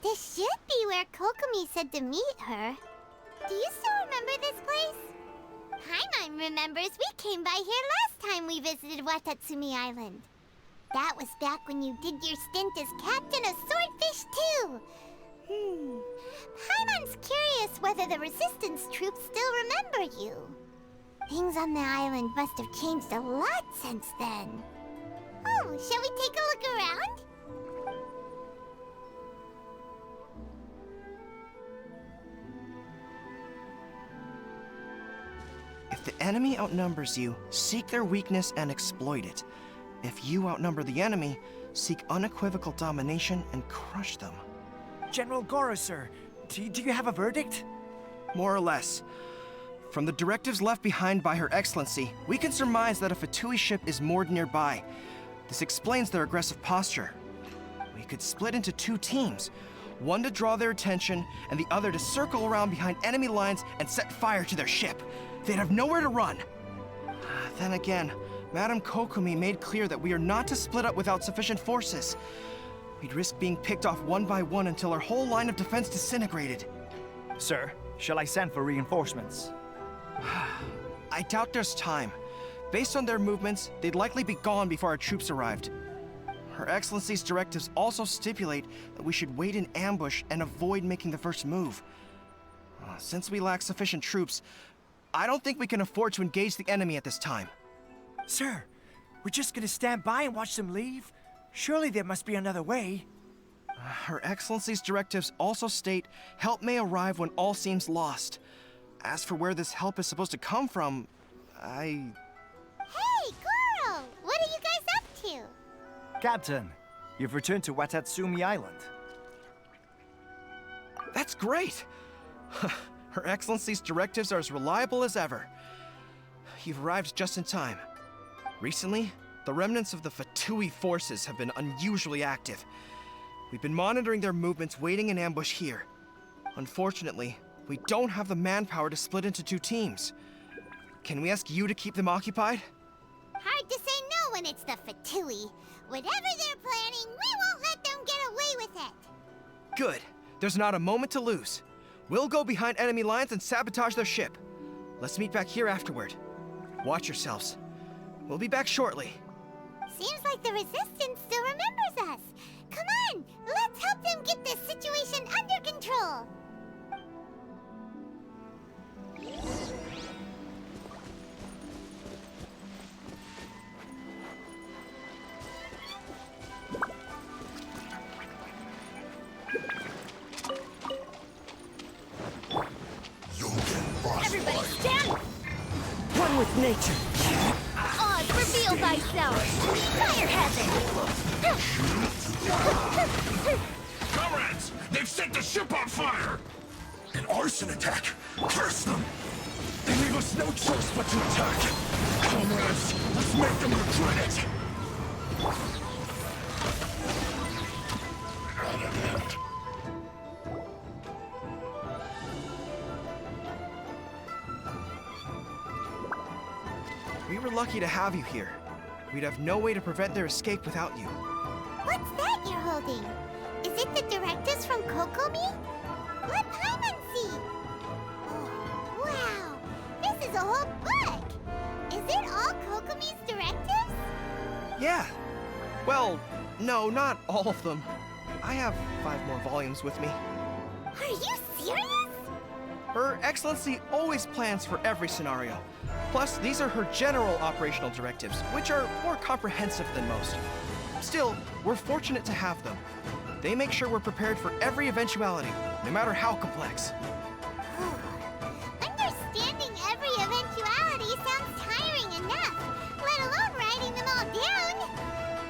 This should be where Kokomi said to meet her. Do you still remember this place? Paimon remembers we came by here last time we visited Watatsumi Island. That was back when you did your stint as captain of Swordfish too. Paimon's curious whether the Resistance troops still remember you. Things on the island must have changed a lot since then. Oh, shall we take a look around? If the enemy outnumbers you, seek their weakness and exploit it. If you outnumber the enemy, seek unequivocal domination and crush them. General Goro, sir, do you have a verdict? More or less. From the directives left behind by Her Excellency, we can surmise that a Fatui ship is moored nearby. This explains their aggressive posture. We could split into two teams, one to draw their attention and the other to circle around behind enemy lines and set fire to their ship. They'd have nowhere to run. Then again, Madame Kokomi made clear that we are not to split up without sufficient forces. We'd risk being picked off one by one until our whole line of defense disintegrated. Sir, shall I send for reinforcements? I doubt there's time. Based on their movements, they'd likely be gone before our troops arrived. Her Excellency's directives also stipulate that we should wait in ambush and avoid making the first move. Since we lack sufficient troops, I don't think we can afford to engage the enemy at this time. Sir, we're just gonna stand by and watch them leave? Surely there must be another way. Her Excellency's directives also state help may arrive when all seems lost. As for where this help is supposed to come from, Hey, Goro! What are you guys up to? Captain, you've returned to Watatsumi Island. That's great! Her Excellency's directives are as reliable as ever. You've arrived just in time. Recently, the remnants of the Fatui forces have been unusually active. We've been monitoring their movements, waiting in ambush here. Unfortunately, we don't have the manpower to split into two teams. Can we ask you to keep them occupied? Hard to say no when it's the Fatui. Whatever they're planning, we won't let them get away with it. Good. There's not a moment to lose. We'll go behind enemy lines and sabotage their ship. Let's meet back here afterward. Watch yourselves. We'll be back shortly. Seems like the Resistance still remembers us. Come on, let's help them get this situation under control. Everybody stand! One with nature! Oz, reveal thyself! Fire hazard! Comrades! They've set the ship on fire! An arson attack! Curse them! They leave us no choice but to attack! Comrades, let's make them regret it! We were lucky to have you here. We'd have no way to prevent their escape without you. What's that you're holding? Is it the directives from Kokomi? Let Paimon see. Oh, wow. This is a whole book. Is it all Kokomi's directives? Yeah. Well, no, not all of them. I have 5 more volumes with me. Are you serious? Her Excellency always plans for every scenario. Plus, these are her general operational directives, which are more comprehensive than most. Still, we're fortunate to have them. They make sure we're prepared for every eventuality, no matter how complex. Understanding every eventuality sounds tiring enough, let alone writing them all down.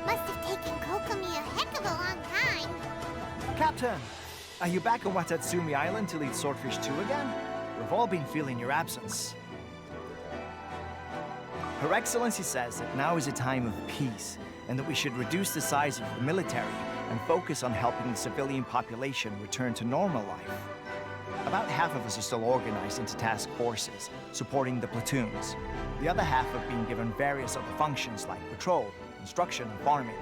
Must have taken Kokomi a heck of a long time. Captain, are you back on Watatsumi Island to lead Swordfish 2 again? We've all been feeling your absence. Her Excellency says that now is a time of peace, and that we should reduce the size of the military and focus on helping the civilian population return to normal life. About half of us are still organized into task forces, supporting the platoons. The other half have been given various other functions like patrol, instruction, and farming.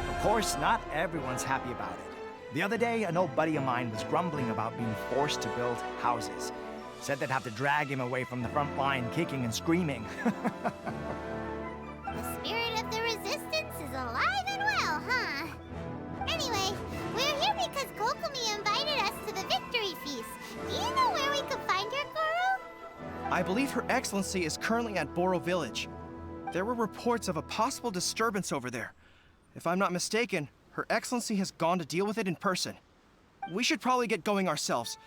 Of course, not everyone's happy about it. The other day, an old buddy of mine was grumbling about being forced to build houses. Said they'd have to drag him away from the front line, kicking and screaming. The spirit of the resistance is alive and well, huh? Anyway, we're here because Kokomi invited us to the victory feast. Do you know where we could find her, Guru? I believe Her Excellency is currently at Boro Village. There were reports of a possible disturbance over there. If I'm not mistaken, Her Excellency has gone to deal with it in person. We should probably get going ourselves.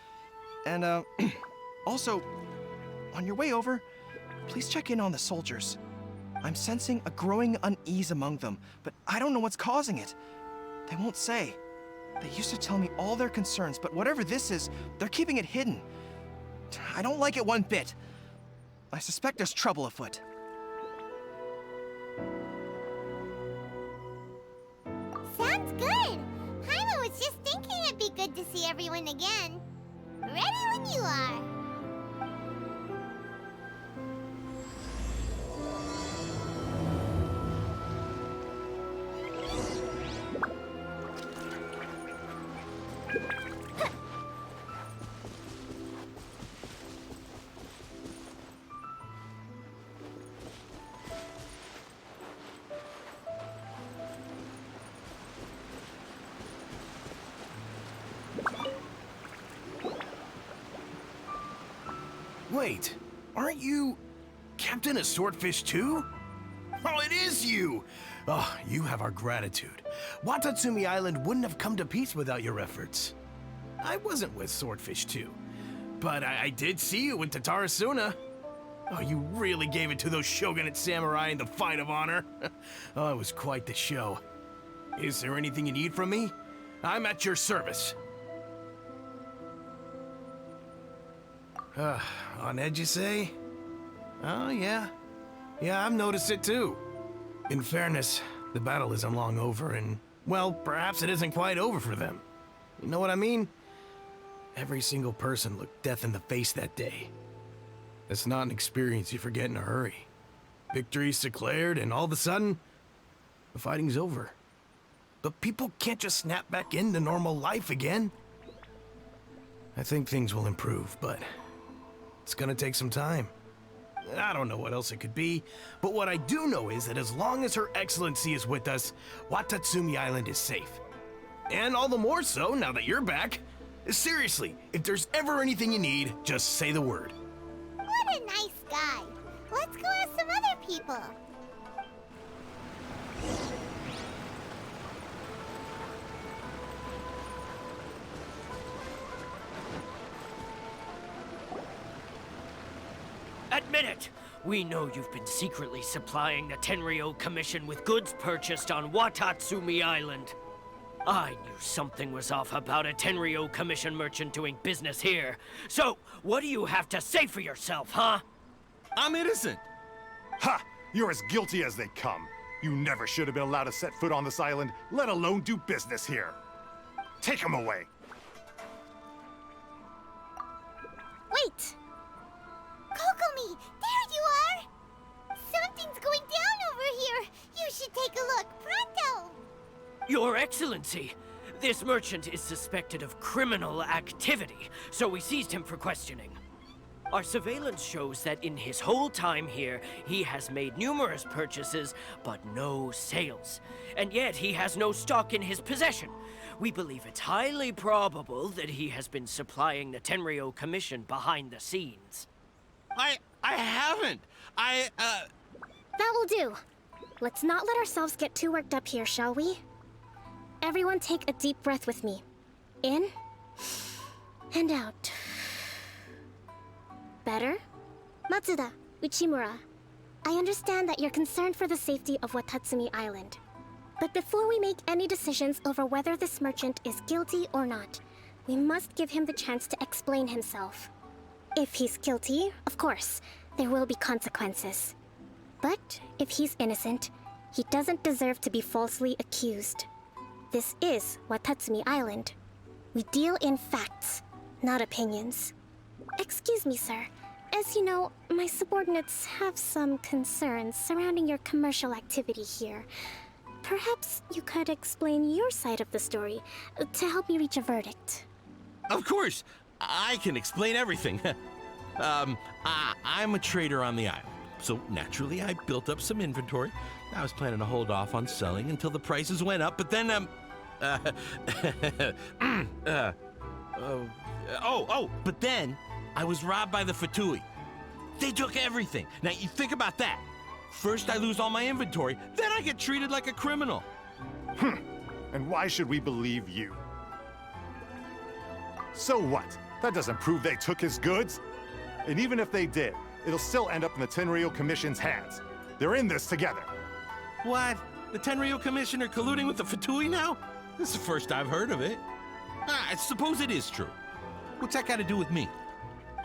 And, also, on your way over, please check in on the soldiers. I'm sensing a growing unease among them, but I don't know what's causing it. They won't say. They used to tell me all their concerns, but whatever this is, they're keeping it hidden. I don't like it one bit. I suspect there's trouble afoot. Sounds good. Hyla was just thinking it'd be good to see everyone again. Ready when you are. Wait, aren't you Captain of Swordfish too? Oh, it is you! Oh, you have our gratitude. Watatsumi Island wouldn't have come to peace without your efforts. I wasn't with Swordfish 2, but I did see you with Tatarasuna. Oh, you really gave it to those shogunate samurai in the fight of honor. Oh, it was quite the show. Is there anything you need from me? I'm at your service. On edge, you say? Oh, yeah. Yeah, I've noticed it too. In fairness, the battle isn't long over, and, well, perhaps it isn't quite over for them. You know what I mean? Every single person looked death in the face that day. It's not an experience you forget in a hurry. Victory's declared, and all of a sudden, the fighting's over. But people can't just snap back into normal life again. I think things will improve, but it's gonna take some time. I don't know what else it could be, but what I do know is that as long as Her Excellency is with us, Watatsumi Island is safe. And all the more so now that you're back. Seriously, if there's ever anything you need, just say the word. What a nice guy. Let's go ask some other people. Admit it! We know you've been secretly supplying the Tenryou Commission with goods purchased on Watatsumi Island. I knew something was off about a Tenryou Commission merchant doing business here. So, what do you have to say for yourself, huh? I'm innocent. Ha! You're as guilty as they come. You never should have been allowed to set foot on this island, let alone do business here. Take him away. Wait! Kokomi, there you are! Something's going down over here. You should take a look, pronto! Your Excellency, this merchant is suspected of criminal activity, so we seized him for questioning. Our surveillance shows that in his whole time here, he has made numerous purchases, but no sales. And yet he has no stock in his possession. We believe it's highly probable that he has been supplying the Tenryou Commission behind the scenes. I haven't. That will do. Let's not let ourselves get too worked up here, shall we? Everyone take a deep breath with me. In and out. Better? Matsuda, Uchimura, I understand that you're concerned for the safety of Watatsumi Island. But before we make any decisions over whether this merchant is guilty or not, we must give him the chance to explain himself. If he's guilty, of course, there will be consequences. But if he's innocent, he doesn't deserve to be falsely accused. This is Watatsumi Island. We deal in facts, not opinions. Excuse me, sir. As you know, my subordinates have some concerns surrounding your commercial activity here. Perhaps you could explain your side of the story to help me reach a verdict. Of course, I can explain everything. I'm a trader on the island, so naturally I built up some inventory. I was planning to hold off on selling until the prices went up, but then, but then I was robbed by the Fatui. They took everything. Now, you think about that. First I lose all my inventory, then I get treated like a criminal. And why should we believe you? So what? That doesn't prove they took his goods. And even if they did, it'll still end up in the Tenryou Commission's hands. They're in this together. What? The Tenryou Commission are colluding with the Fatui now? This is the first I've heard of it. I suppose it is true. What's that got to do with me?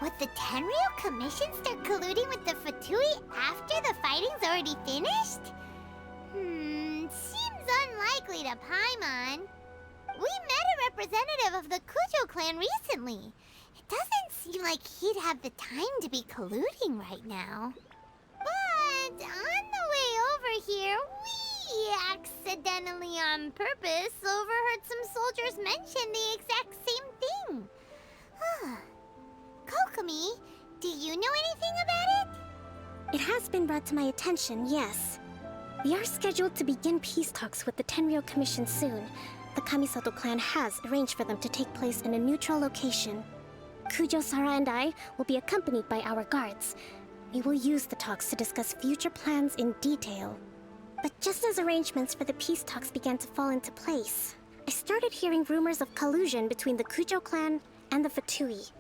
Would the Tenryou Commission start colluding with the Fatui after the fighting's already finished? Seems unlikely to Paimon. We met a representative of the Kujo clan recently. It doesn't seem like he'd have the time to be colluding right now. But on the way over here, we accidentally on purpose overheard some soldiers mention the exact same thing. Kokomi, do you know anything about it? It has been brought to my attention, yes. We are scheduled to begin peace talks with the Tenryou Commission soon. The Kamisato clan has arranged for them to take place in a neutral location. Kujo-Sara and I will be accompanied by our guards. We will use the talks to discuss future plans in detail. But just as arrangements for the peace talks began to fall into place, I started hearing rumors of collusion between the Kujo clan and the Fatui.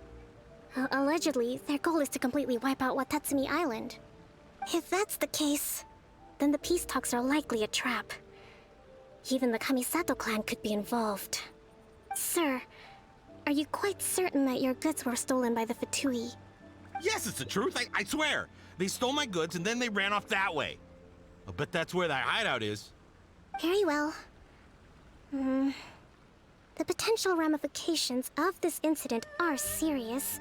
Allegedly, their goal is to completely wipe out Watatsumi Island. If that's the case, then the peace talks are likely a trap. Even the Kamisato clan could be involved. Sir, are you quite certain that your goods were stolen by the Fatui? Yes, it's the truth. I swear. They stole my goods and then they ran off that way. I bet that's where that hideout is. Very well. The potential ramifications of this incident are serious.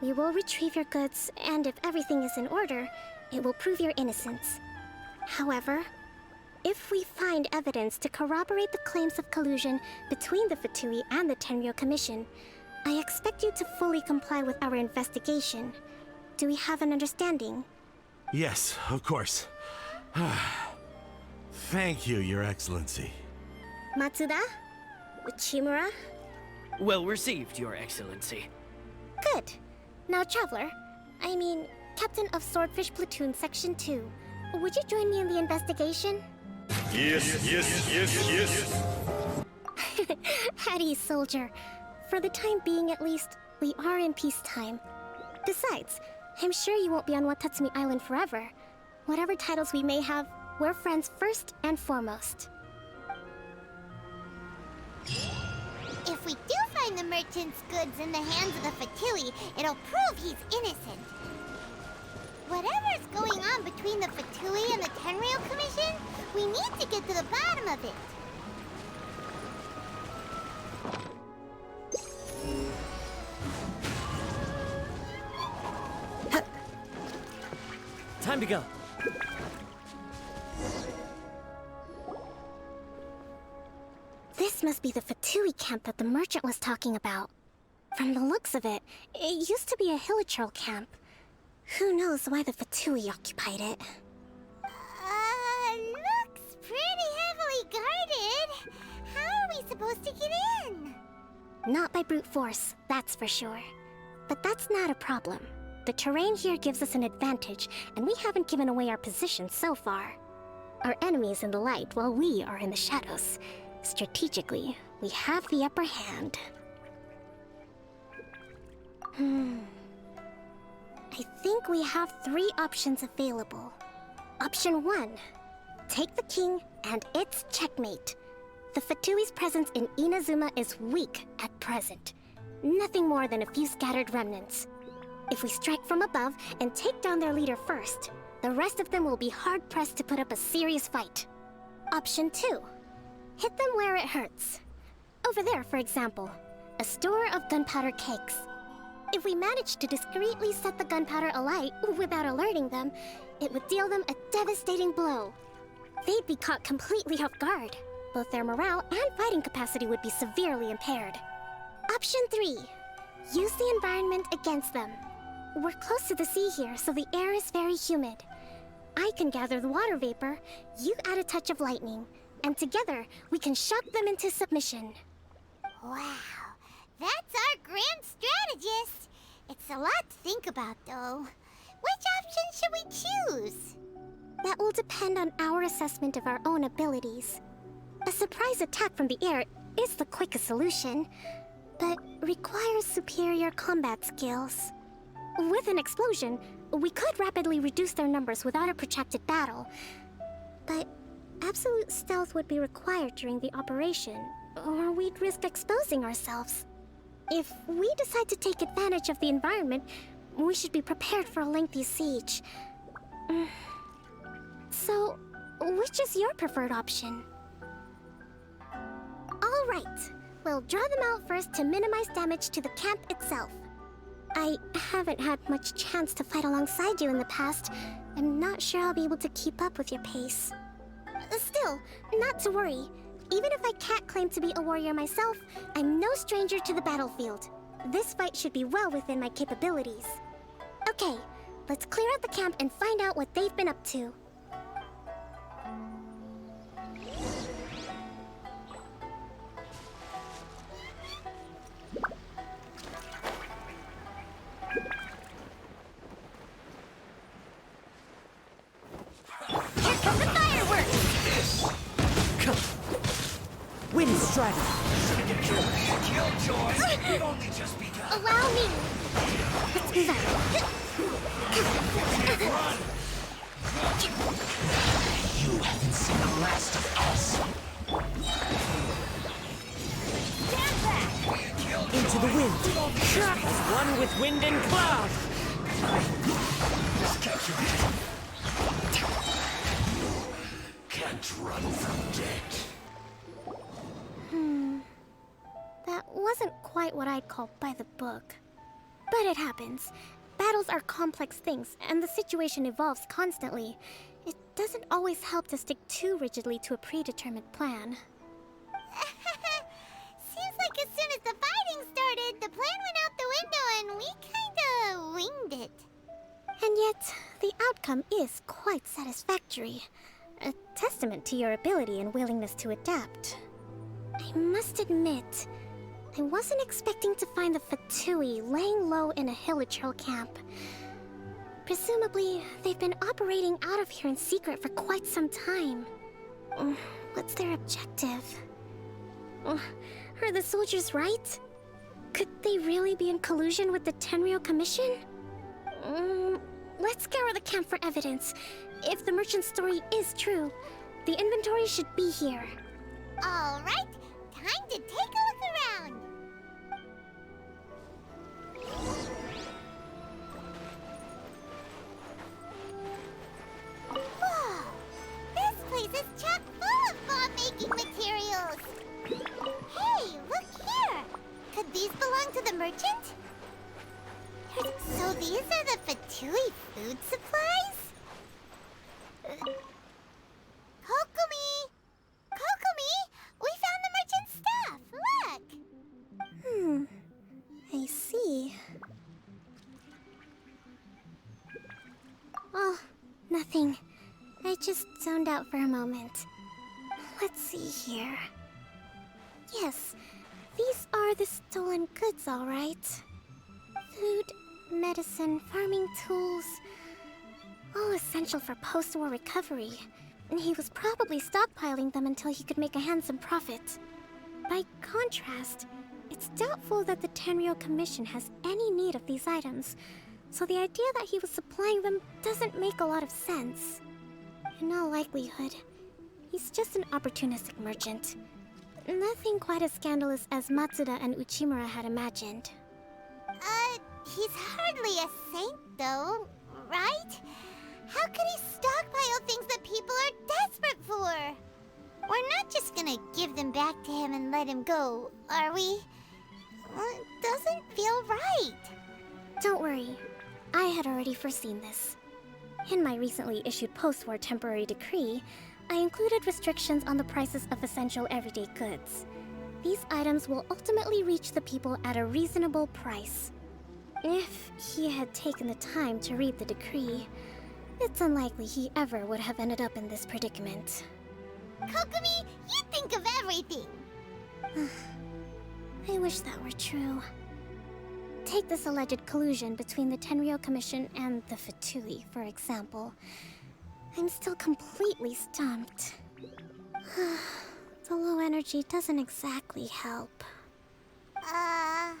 We will retrieve your goods, and if everything is in order, it will prove your innocence. However, if we find evidence to corroborate the claims of collusion between the Fatui and the Tenryou Commission, I expect you to fully comply with our investigation. Do we have an understanding? Yes, of course. Thank you, Your Excellency. Matsuda? Uchimura? Well received, Your Excellency. Good. Now, Traveler, Captain of Swordfish Platoon Section 2, would you join me in the investigation? Yes. At ease, soldier. For the time being, at least, we are in peacetime. Besides, I'm sure you won't be on Watatsumi Island forever. Whatever titles we may have, we're friends first and foremost. If we do find the merchant's goods in the hands of the Fatui, it'll prove he's innocent. Whatever's going on between the Fatui and the Tenryou Commission, we need to get to the bottom of it. Time to go. This must be the Fatui camp that the merchant was talking about. From the looks of it, it used to be a Hilichurl camp. Who knows why the Fatui occupied it? Looks pretty heavily guarded. How are we supposed to get in? Not by brute force, that's for sure. But that's not a problem. The terrain here gives us an advantage, and we haven't given away our position so far. Our enemy is in the light while we are in the shadows. Strategically, we have the upper hand. I think we have 3 options available. Option 1. Take the king, and it's checkmate. The Fatui's presence in Inazuma is weak at present. Nothing more than a few scattered remnants. If we strike from above and take down their leader first, the rest of them will be hard-pressed to put up a serious fight. Option 2. Hit them where it hurts. Over there, for example, a store of gunpowder cakes. If we manage to discreetly set the gunpowder alight without alerting them, it would deal them a devastating blow. they'd be caught completely off guard. Both their morale and fighting capacity would be severely impaired. Option 3. Use the environment against them. We're close to the sea here, so the air is very humid. I can gather the water vapor, you add a touch of lightning, and together we can shock them into submission. Wow, that's our grand strategist. It's a lot to think about, though. Which option should we choose? That will depend on our assessment of our own abilities. A surprise attack from the air is the quickest solution, but requires superior combat skills. With an explosion, we could rapidly reduce their numbers without a protracted battle, but absolute stealth would be required during the operation, or we'd risk exposing ourselves. If we decide to take advantage of the environment, we should be prepared for a lengthy siege. So, which is your preferred option? All right, we'll draw them out first to minimize damage to the camp itself. I haven't had much chance to fight alongside you in the past. I'm not sure I'll be able to keep up with your pace. Still, not to worry. Even if I can't claim to be a warrior myself, I'm no stranger to the battlefield. This fight should be well within my capabilities. Okay, let's clear out the camp and find out what they've been up to. Here come the fireworks! Wind Strider! Allow me! Let's move out. You haven't seen the last of us. Stand back! Into the wind! As one with wind and cloud! Just catch your breath. Can't run from death. That wasn't quite what I'd call by the book. But it happens. Battles are complex things, and the situation evolves constantly. It doesn't always help to stick too rigidly to a predetermined plan. Seems like as soon as the fighting started, the plan went out the window and we kinda winged it. And yet, the outcome is quite satisfactory. A testament to your ability and willingness to adapt. I must admit, I wasn't expecting to find the Fatui laying low in a Hilichurl camp. Presumably, they've been operating out of here in secret for quite some time. What's their objective? Are the soldiers right? Could they really be in collusion with the Tenryou Commission? Let's scour the camp for evidence. If the merchant's story is true, the inventory should be here. All right, time to take a look around. Whoa! This place is chock full of bomb-making materials. Hey, look here. Could these belong to the merchant? So these are the Fatui food supplies? Kokomi! Kokomi! We found the merchant's stuff! Look! I see. Oh, nothing. I just zoned out for a moment. Let's see here. Yes, these are the stolen goods, all right. Food, medicine, farming tools. All essential for post-war recovery. And he was probably stockpiling them until he could make a handsome profit. By contrast, it's doubtful that the Tenryou Commission has any need of these items, so the idea that he was supplying them doesn't make a lot of sense. In all likelihood, he's just an opportunistic merchant. Nothing quite as scandalous as Matsuda and Uchimura had imagined. He's hardly a saint, though, right? How could he stockpile things that people are desperate for? We're not just gonna give them back to him and let him go, are we? It doesn't feel right. Don't worry, I had already foreseen this. In my recently issued post-war temporary decree, I included restrictions on the prices of essential everyday goods. These items will ultimately reach the people at a reasonable price. If he had taken the time to read the decree, it's unlikely he ever would have ended up in this predicament. Kokomi, you think of everything! I wish that were true. Take this alleged collusion between the Tenryou Commission and the Fatui, for example. I'm still completely stumped. The low energy doesn't exactly help. Huh?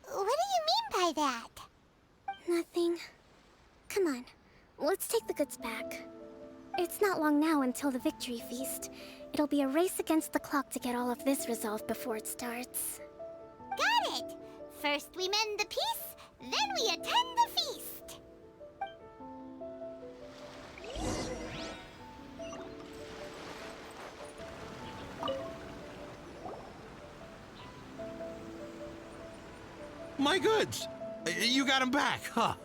What do you mean by that? Nothing. Come on, let's take the goods back. It's not long now until the victory feast. It'll be a race against the clock to get all of this resolved before it starts. Got it! First we mend the peace, then we attend the feast! My goods! You got them back, huh?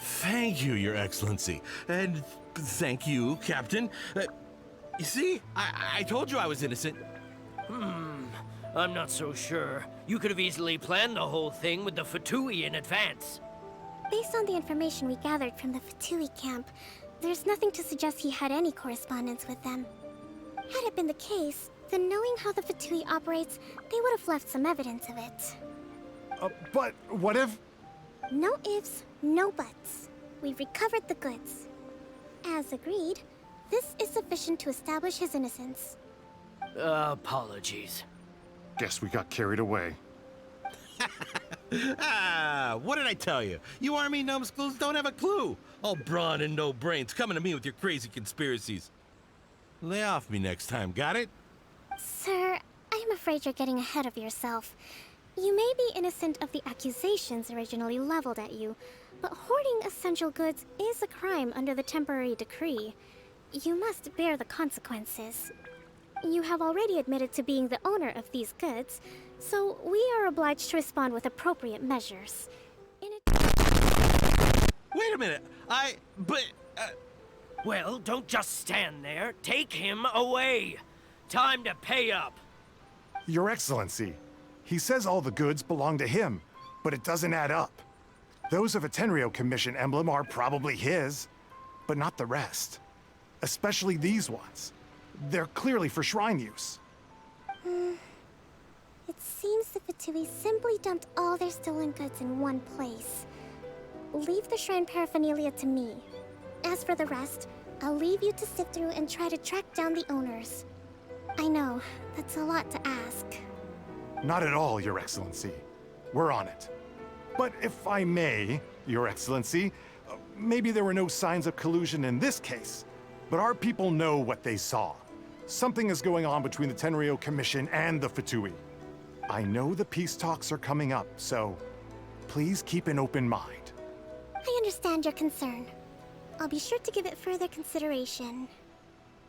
Thank you, Your Excellency. And thank you, Captain. You see, I told you I was innocent. I'm not so sure. You could have easily planned the whole thing with the Fatui in advance. Based on the information we gathered from the Fatui camp, there's nothing to suggest he had any correspondence with them. Had it been the case, then knowing how the Fatui operates, they would have left some evidence of it. But what if... No ifs, no buts. We've recovered the goods. As agreed, this is sufficient to establish his innocence. Apologies. Guess we got carried away. What did I tell you? You army numbskulls don't have a clue. All brawn and no brains coming to me with your crazy conspiracies. Lay off me next time, got it? Sir, I'm afraid you're getting ahead of yourself. You may be innocent of the accusations originally leveled at you, but hoarding essential goods is a crime under the temporary decree. You must bear the consequences. You have already admitted to being the owner of these goods, so we are obliged to respond with appropriate measures. Wait a minute, Well, don't just stand there. Take him away. Time to pay up. Your Excellency, he says all the goods belong to him, but it doesn't add up. Those of a Tenryou Commission emblem are probably his, but not the rest. Especially these ones. They're clearly for shrine use. It seems the Fatui simply dumped all their stolen goods in one place. Leave the shrine paraphernalia to me. As for the rest, I'll leave you to sift through and try to track down the owners. I know, that's a lot to ask. Not at all, Your Excellency. We're on it. But if I may, Your Excellency, maybe there were no signs of collusion in this case, but our people know what they saw. Something is going on between the Tenryou Commission and the Fatui. I know the peace talks are coming up, so please keep an open mind. I understand your concern. I'll be sure to give it further consideration.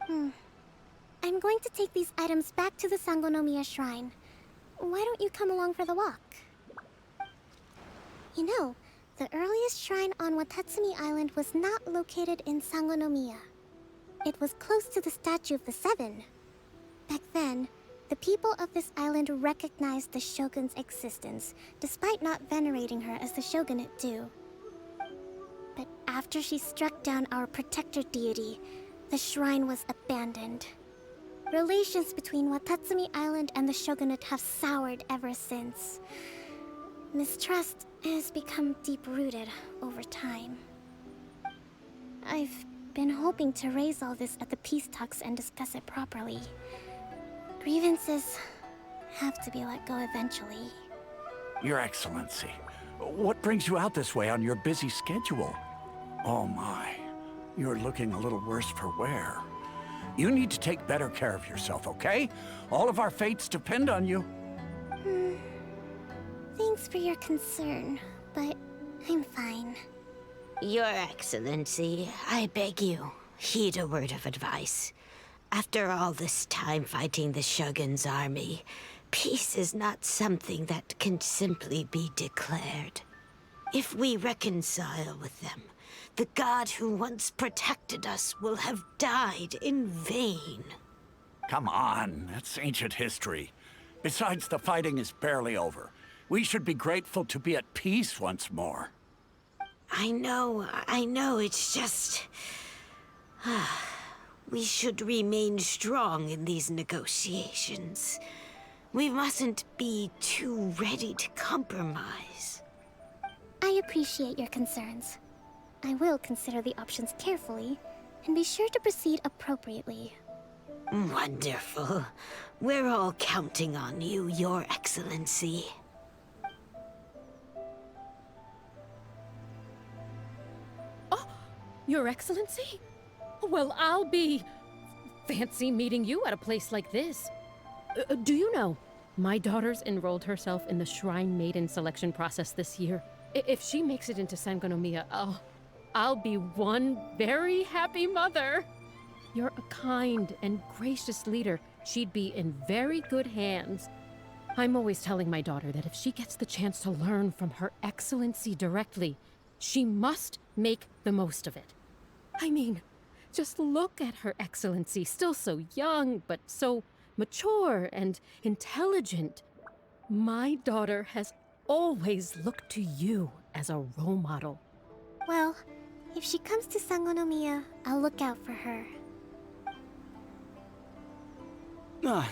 I'm going to take these items back to the Sangonomiya Shrine. Why don't you come along for the walk? You know, the earliest shrine on Watatsumi Island was not located in Sangonomiya. It was close to the Statue of the Seven. Back then, the people of this island recognized the Shogun's existence, despite not venerating her as the Shogunate do. But after she struck down our protector deity, the shrine was abandoned. Relations between Watatsumi Island and the Shogunate have soured ever since. Mistrust has become deep-rooted over time. I've been hoping to raise all this at the peace talks and discuss it properly. Grievances have to be let go eventually. Your Excellency, what brings you out this way on your busy schedule? Oh my, you're looking a little worse for wear. You need to take better care of yourself, okay? All of our fates depend on you. Thanks for your concern, but I'm fine. Your Excellency, I beg you, heed a word of advice. After all this time fighting the Shogun's army, peace is not something that can simply be declared. If we reconcile with them, The god who once protected us will have died in vain. Come on, that's ancient history. Besides, the fighting is barely over. We should be grateful to be at peace once more. I know, it's just... We should remain strong in these negotiations. We mustn't be too ready to compromise. I appreciate your concerns. I will consider the options carefully, and be sure to proceed appropriately. Wonderful. We're all counting on you, Your Excellency. Your Excellency? Well, I'll be... fancy meeting you at a place like this. Do you know, my daughter's enrolled herself in the Shrine Maiden selection process this year. If she makes it into Sangonomiya, I'll be one very happy mother. You're a kind and gracious leader. She'd be in very good hands. I'm always telling my daughter that if she gets the chance to learn from Her Excellency directly, she must make the most of it. I mean, just look at Her Excellency, still so young, but so mature and intelligent. My daughter has always looked to you as a role model. Well, if she comes to Sangonomiya, I'll look out for her.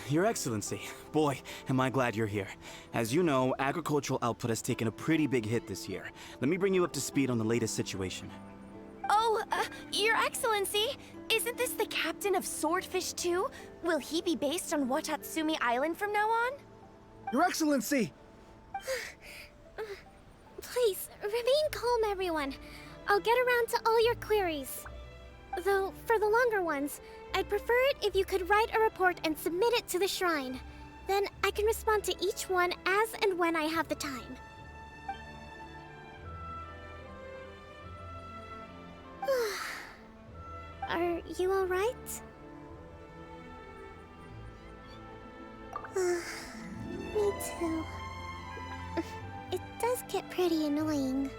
Your Excellency. Boy, am I glad you're here. As you know, agricultural output has taken a pretty big hit this year. Let me bring you up to speed on the latest situation. Oh, Your Excellency, isn't this the captain of Swordfish 2? Will he be based on Watatsumi Island from now on? Your Excellency! Please, remain calm, everyone. I'll get around to all your queries. Though, for the longer ones, I'd prefer it if you could write a report and submit it to the shrine. Then I can respond to each one as and when I have the time. Are you alright? Me too. It does get pretty annoying.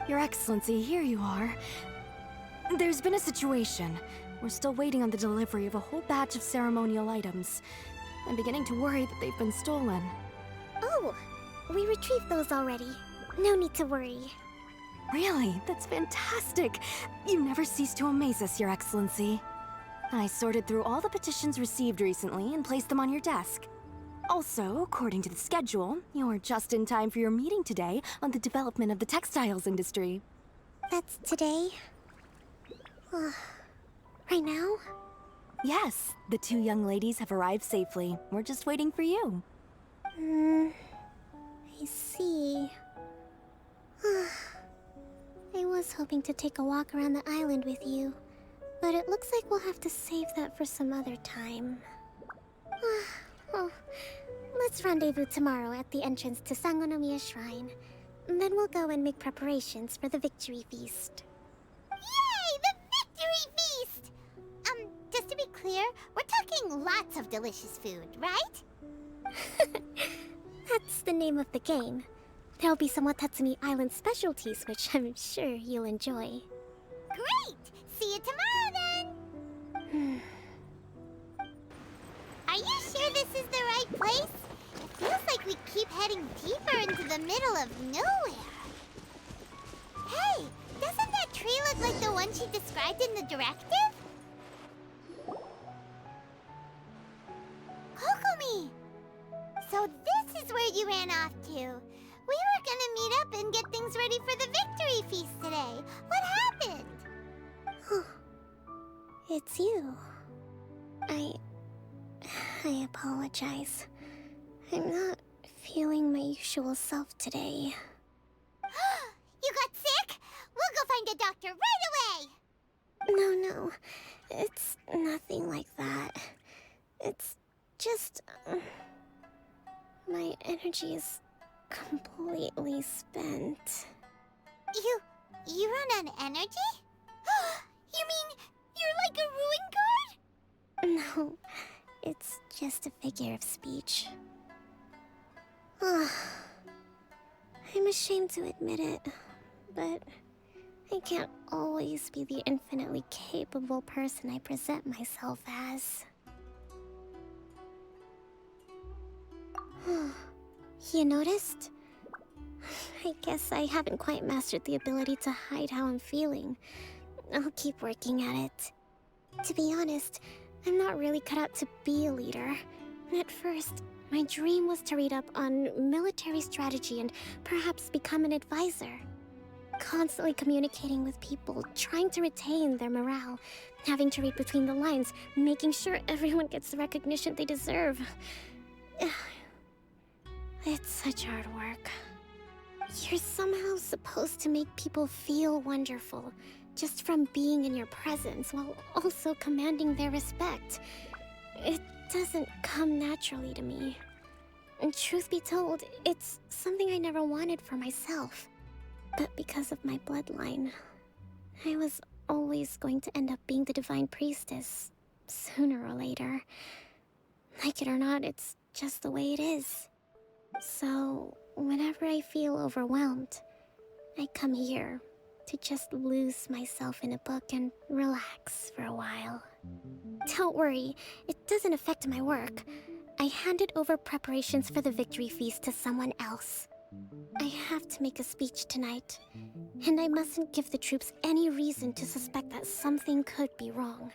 Your Excellency, here you are. There's been a situation. We're still waiting on the delivery of a whole batch of ceremonial items. I'm beginning to worry that they've been stolen. Oh, we retrieved those already. No need to worry. Really? That's fantastic! You never cease to amaze us, Your Excellency. I sorted through all the petitions received recently and placed them on your desk. Also, according to the schedule, you're just in time for your meeting today on the development of the textiles industry. That's today? Right now? Yes, the two young ladies have arrived safely. We're just waiting for you. I see. I was hoping to take a walk around the island with you, but it looks like we'll have to save that for some other time. Oh, let's rendezvous tomorrow at the entrance to Sangonomiya Shrine. Then we'll go and make preparations for the victory feast. Yay! The victory feast! Just to be clear, we're talking lots of delicious food, right? That's the name of the game. There'll be some Watatsumi Island specialties, which I'm sure you'll enjoy. Great! See you tomorrow then! Are you sure this is the right place? It feels like we keep heading deeper into the middle of nowhere. Hey, doesn't that tree look like the one she described in the directive? Kokomi! So this is where you ran off to. We were gonna meet up and get things ready for the victory feast today. What happened? It's you. I apologize. I'm not feeling my usual self today. You got sick? We'll go find a doctor right away! No. It's nothing like that. It's just... my energy is completely spent. You run on energy? You mean you're like a ruin guard? No, it's just a figure of speech. I'm ashamed to admit it, but I can't always be the infinitely capable person I present myself as. You noticed? I guess I haven't quite mastered the ability to hide how I'm feeling. I'll keep working at it. To be honest, I'm not really cut out to be a leader. At first, my dream was to read up on military strategy and perhaps become an advisor. Constantly communicating with people, trying to retain their morale, having to read between the lines, making sure everyone gets the recognition they deserve. It's such hard work. You're somehow supposed to make people feel wonderful, just from being in your presence, while also commanding their respect. It doesn't come naturally to me. And truth be told, it's something I never wanted for myself. But because of my bloodline, I was always going to end up being the Divine Priestess, sooner or later. Like it or not, it's just the way it is. So, whenever I feel overwhelmed, I come here to just lose myself in a book and relax for a while. Don't worry, it doesn't affect my work. I handed over preparations for the victory feast to someone else. I have to make a speech tonight, and I mustn't give the troops any reason to suspect that something could be wrong.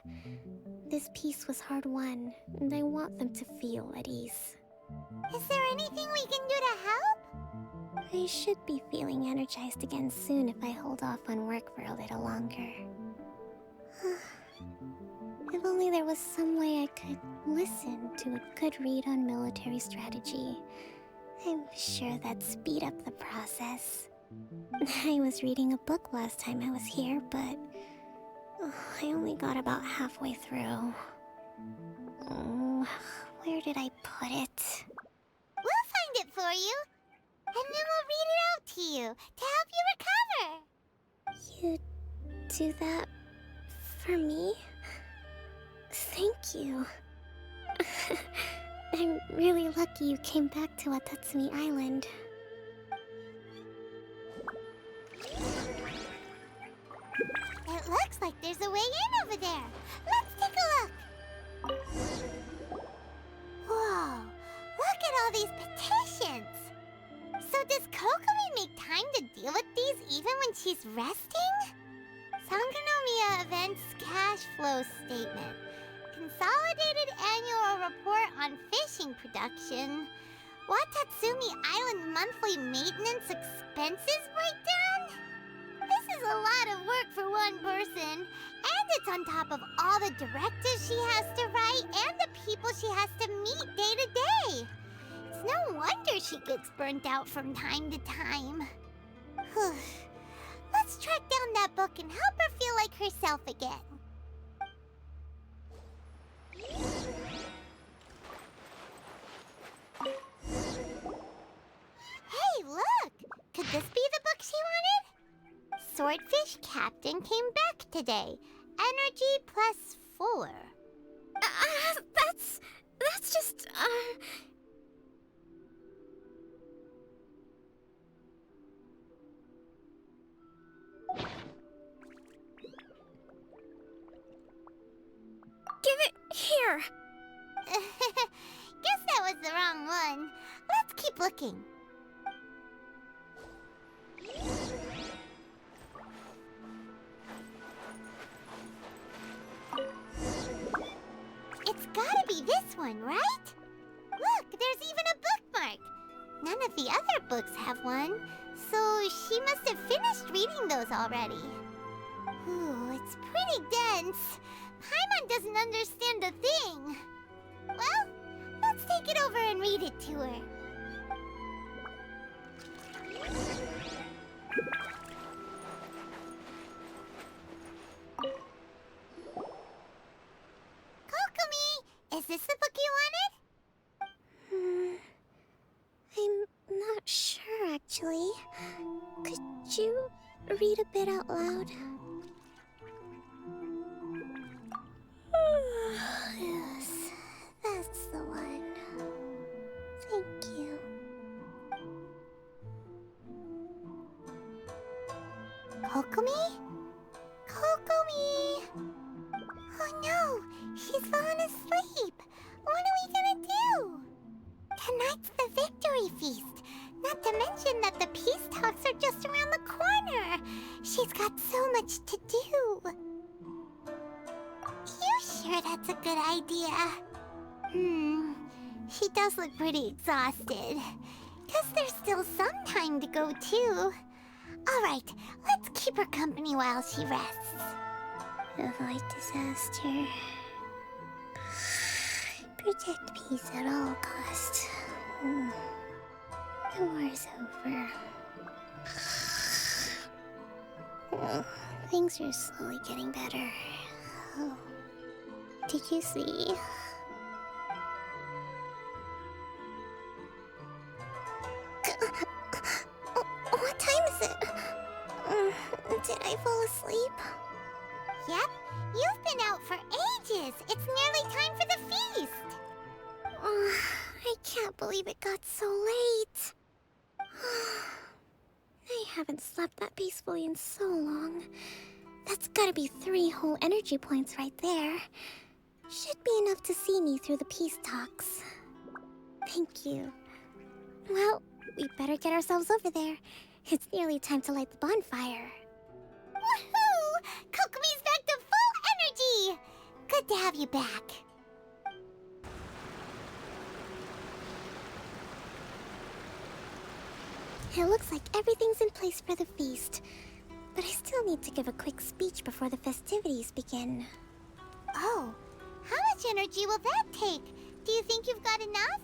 This peace was hard-won, and I want them to feel at ease. Is there anything we can do to help? I should be feeling energized again soon if I hold off on work for a little longer. If only there was some way I could listen to a good read on military strategy. I'm sure that'd speed up the process. I was reading a book last time I was here, but I only got about halfway through. Where did I put it? We'll find it for you. And then we'll read it out to you to help you recover. You do that for me? Thank you. I'm really lucky you came back to Watatsumi Island. It looks like there's a way in over there. Let's take a look. Whoa, look at all these petitions. So does Kokomi make time to deal with these even when she's resting? Sangonomiya Events Cash Flow Statement. Consolidated Annual Report on Fishing Production. Watatsumi Island Monthly Maintenance Expenses Breakdown? This is a lot of work for one person. And it's on top of all the directives she has to write and the people she has to meet day to day. It's no wonder she gets burnt out from time to time. Let's track down that book and help her feel like herself again. Hey, look! Could this be the book she wanted? Swordfish Captain came back today. Energy +4. That's just, Give it here! Guess that was the wrong one. Let's keep looking. It's gotta be this one, right? Look, there's even a bookmark. None of the other books have one, so she must have finished reading those already. Ooh, it's pretty dense. Paimon doesn't understand a thing. Well, let's take it over and read it to her. Kokomi, is this the book you wanted? I'm not sure, actually. Could you read a bit out loud? Yes, that's the one. Thank you. Kokomi? Not to mention that the peace talks are just around the corner. She's got so much to do. You sure that's a good idea? She does look pretty exhausted. Guess there's still some time to go, too. Alright, let's keep her company while she rests. Avoid disaster. Protect peace at all costs. The war's over. Things are slowly getting better. Oh. Did you see? What time is it? Did I fall asleep? Yep, you've been out for ages. It's nearly time for the feast. I can't believe it got so late. I haven't slept that peacefully in so long. That's gotta be 3 whole energy points right there. Should be enough to see me through the peace talks. Thank you. Well, we better get ourselves over there. It's nearly time to light the bonfire. Woohoo! Kokomi's back to full energy! Good to have you back. It looks like everything's in place for the feast. But I still need to give a quick speech before the festivities begin. Oh, how much energy will that take? Do you think you've got enough?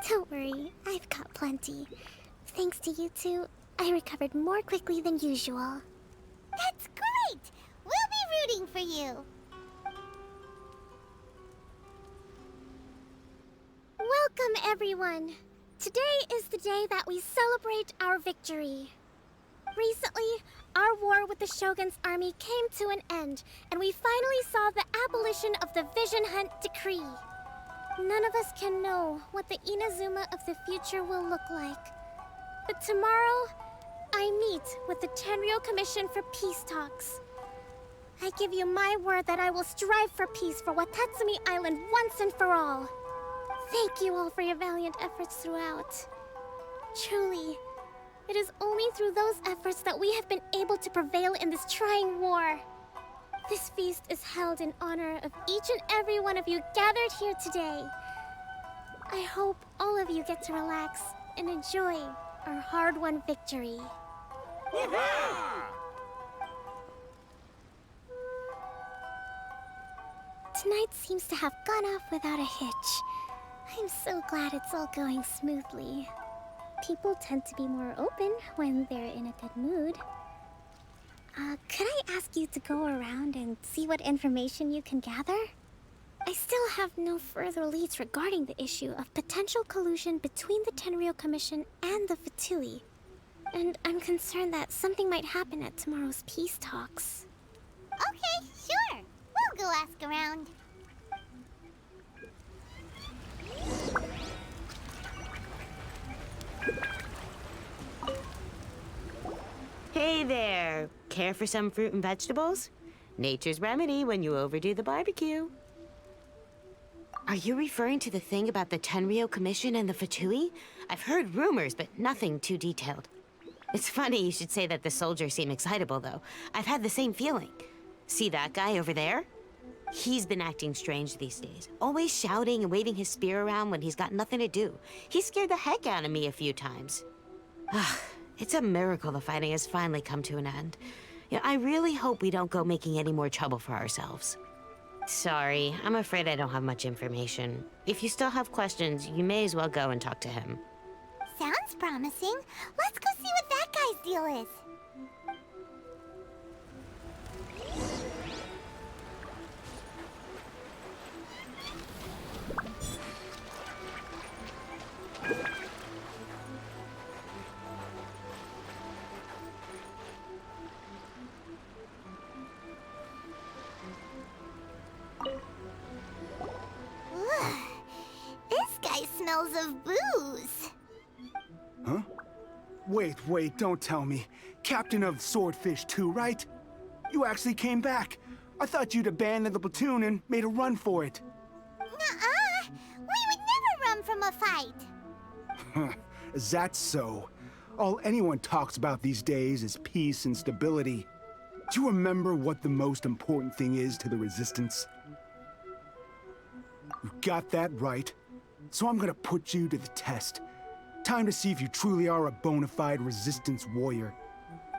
Don't worry, I've got plenty. Thanks to you two, I recovered more quickly than usual. That's great! We'll be rooting for you! Welcome, everyone! Today is the day that we celebrate our victory. Recently, our war with the Shogun's army came to an end, and we finally saw the abolition of the Vision Hunt Decree. None of us can know what the Inazuma of the future will look like. But tomorrow, I meet with the Tenryou Commission for peace talks. I give you my word that I will strive for peace for Watatsumi Island once and for all. Thank you all for your valiant efforts throughout. Truly, it is only through those efforts that we have been able to prevail in this trying war. This feast is held in honor of each and every one of you gathered here today. I hope all of you get to relax and enjoy our hard-won victory. Tonight seems to have gone off without a hitch. I'm so glad it's all going smoothly. People tend to be more open when they're in a good mood. Could I ask you to go around and see what information you can gather? I still have no further leads regarding the issue of potential collusion between the Tenryou Commission and the Fatui. And I'm concerned that something might happen at tomorrow's peace talks. Okay, sure. We'll go ask around. Hey there! Care for some fruit and vegetables? Nature's remedy when you overdo the barbecue. Are you referring to the thing about the Tenryou Commission and the Fatui? I've heard rumors, but nothing too detailed. It's funny you should say that the soldiers seem excitable, though. I've had the same feeling. See that guy over there? He's been acting strange these days. Always shouting and waving his spear around when he's got nothing to do. He scared the heck out of me a few times. It's a miracle the fighting has finally come to an end. Yeah, I really hope we don't go making any more trouble for ourselves. Sorry, I'm afraid I don't have much information. If you still have questions, you may as well go and talk to him. Sounds promising. Let's go see what that guy's deal is. This guy smells of booze. Huh? Wait, don't tell me. Captain of Swordfish 2, right? You actually came back. I thought you'd abandoned the platoon and made a run for it. Nuh-uh! We would never run from a fight. That's so. All anyone talks about these days is peace and stability. Do you remember what the most important thing is to the Resistance? You got that right. So I'm gonna put you to the test. Time to see if you truly are a bona fide Resistance warrior.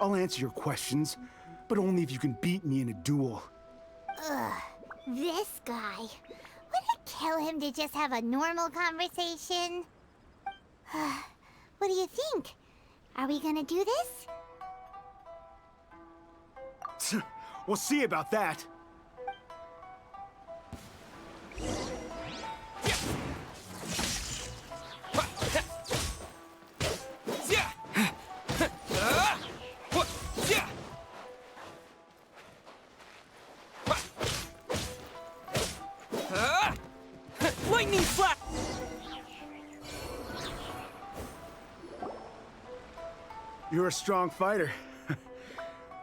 I'll answer your questions, but only if you can beat me in a duel. Ugh, this guy. Would it kill him to just have a normal conversation? What do you think? Are we gonna do this? We'll see about that. Lightning flash! You're a strong fighter.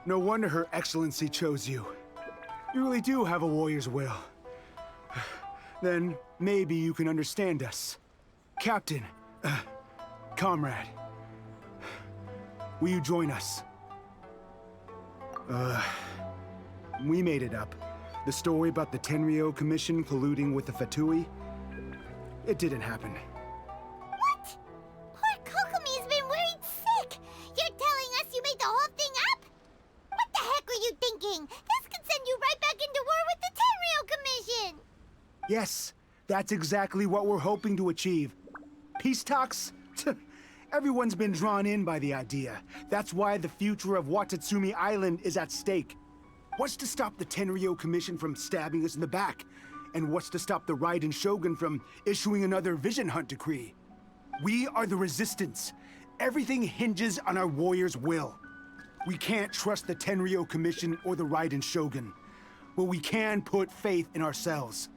No wonder Her Excellency chose you. You really do have a warrior's will. Then maybe you can understand us. Captain, comrade, will you join us? We made it up. The story about the Tenryou Commission colluding with the Fatui, it didn't happen. What? Poor Kokomi's been worried sick. You're telling us you made the whole thing up? What the heck were you thinking? This could send you right back into war with the Tenryou Commission. Yes, that's exactly what we're hoping to achieve. Peace talks? Everyone's been drawn in by the idea. That's why the future of Watatsumi Island is at stake. What's to stop the Tenryou Commission from stabbing us in the back? And what's to stop the Raiden Shogun from issuing another Vision Hunt decree? We are the Resistance. Everything hinges on our warrior's will. We can't trust the Tenryou Commission or the Raiden Shogun, but we can put faith in ourselves.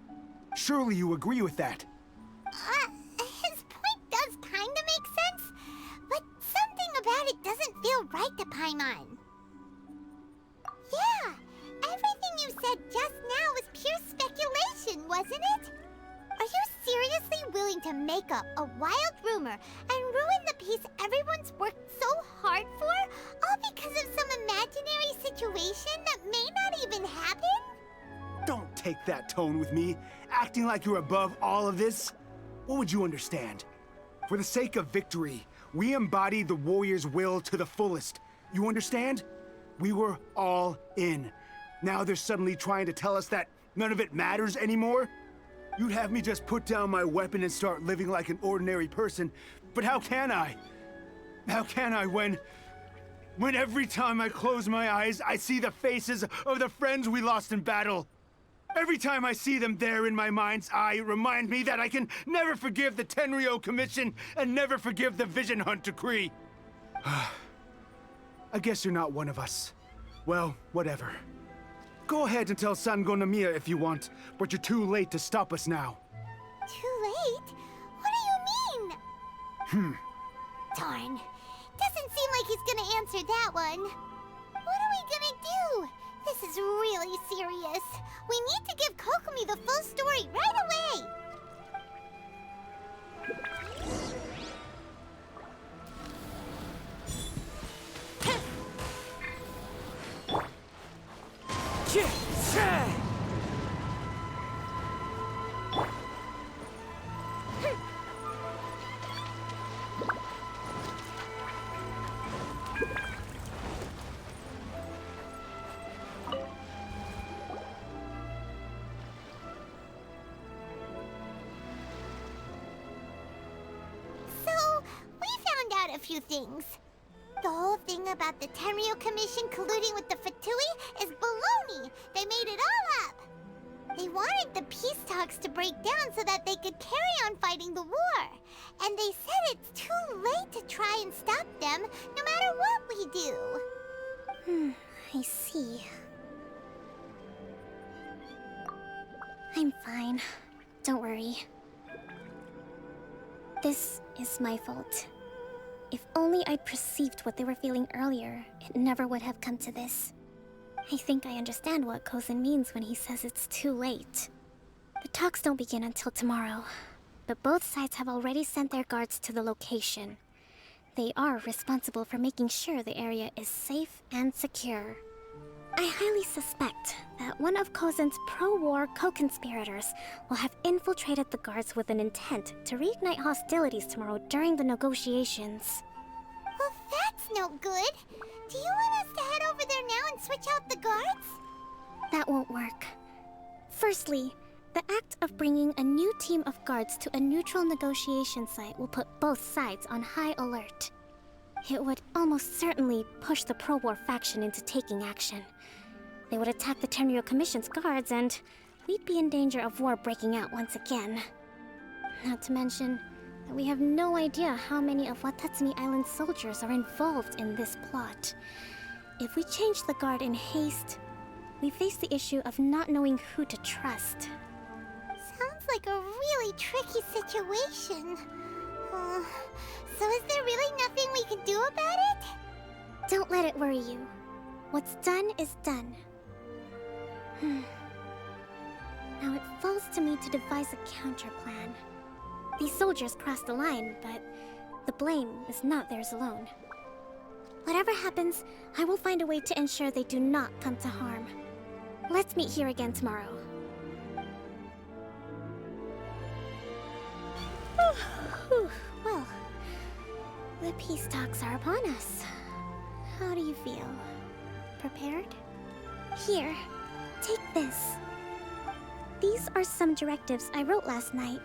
Surely you agree with that? His point does kinda make sense, but something about it doesn't feel right to Paimon. Yeah, everything you said just now was pure speculation, wasn't it? Are you seriously willing to make up a wild rumor and ruin the peace everyone's worked so hard for, all because of some imaginary situation that may not even happen? Don't take that tone with me, acting like you're above all of this. What would you understand? For the sake of victory, we embodied the warrior's will to the fullest. You understand? We were all in. Now they're suddenly trying to tell us that none of it matters anymore? You'd have me just put down my weapon and start living like an ordinary person, but how can I? How can I when every time I close my eyes, I see the faces of the friends we lost in battle? Every time I see them there in my mind's eye, it reminds me that I can never forgive the Tenryou Commission and never forgive the Vision Hunt decree. I guess you're not one of us. Well, whatever. Go ahead and tell Sango Nomiya if you want, but you're too late to stop us now. Too late? What do you mean? Darn. Doesn't seem like he's gonna answer that one. What are we gonna do? This is really serious. We need to give Kokomi the full story right away. A few things. The whole thing about the Tenryou Commission colluding with the Fatui is baloney. They made it all up. They wanted the peace talks to break down so that they could carry on fighting the war. And they said it's too late to try and stop them, no matter what we do. I see. I'm fine. Don't worry. This is my fault. If only I'd perceived what they were feeling earlier, it never would have come to this. I think I understand what Kozen means when he says it's too late. The talks don't begin until tomorrow, but both sides have already sent their guards to the location. They are responsible for making sure the area is safe and secure. I highly suspect that one of Kozen's pro-war co-conspirators will have infiltrated the guards with an intent to reignite hostilities tomorrow during the negotiations. Well, that's no good. Do you want us to head over there now and switch out the guards? That won't work. Firstly, the act of bringing a new team of guards to a neutral negotiation site will put both sides on high alert. It would almost certainly push the pro-war faction into taking action. They would attack the Tenryou Commission's guards, and we'd be in danger of war breaking out once again. Not to mention that we have no idea how many of Watatsumi Island's soldiers are involved in this plot. If we change the guard in haste, we face the issue of not knowing who to trust. Sounds like a really tricky situation. So is there really nothing we can do about it? Don't let it worry you. What's done is done. Now it falls to me to devise a counter-plan. These soldiers crossed the line, but the blame is not theirs alone. Whatever happens, I will find a way to ensure they do not come to harm. Let's meet here again tomorrow. Well, the peace talks are upon us. How do you feel? Prepared? Here, take this. These are some directives I wrote last night.